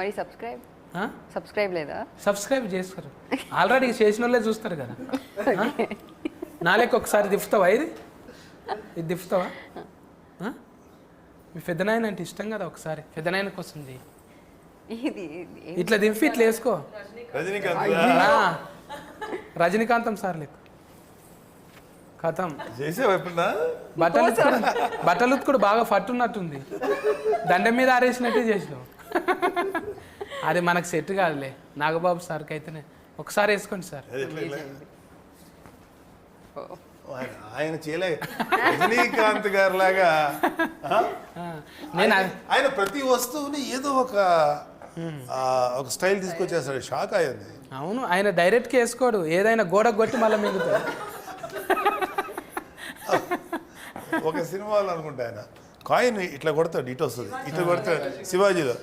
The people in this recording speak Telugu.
మరి సబ్స్క్రైబ్ లేదా? సబ్స్క్రైబ్ చేసుకోరు, ఆల్రెడీ చేసిన వాళ్ళే చూస్తారు కదా. నాలేక ఒకసారి దిఫ్తావా? ఇది దిఫ్తావా? మీ పెద్దనాయన అంటే ఇష్టం కదా, ఒకసారి పెద్దనాయన కోసం చెయ్యి. ఇట్లా దింపి ఇట్లా వేసుకో. రజనీకాంతం సార్ లేకు కథం బట్టలు కూడా బాగా పట్టున్నట్టుంది, దండం మీద ఆరేసినట్టే చేసినావు. అది మనకు సెట్ కాదులే. నాగబాబు సార్కి అయితేనే ఒకసారి వేసుకోండి సార్. ఆయన చేయలే రజనీకాంత్ గారు లాగా. నేను ఆయన ప్రతి వస్తువుని ఏదో ఒక స్టైల్ తీసుకొచ్చేస్తాడు, షాక్ అయ్యింది. అవును, ఆయన డైరెక్ట్గా వేసుకోడు, ఏదైనా గోడ కొట్టి మళ్ళీ మిగులుతాడు. ఒక సినిమాలో అనుకుంటా ఆయన కాయిన్ ఇట్లా కొడతాడు, ఇటు వస్తుంది, ఇట్లా కొడతాడు శివాజీలో.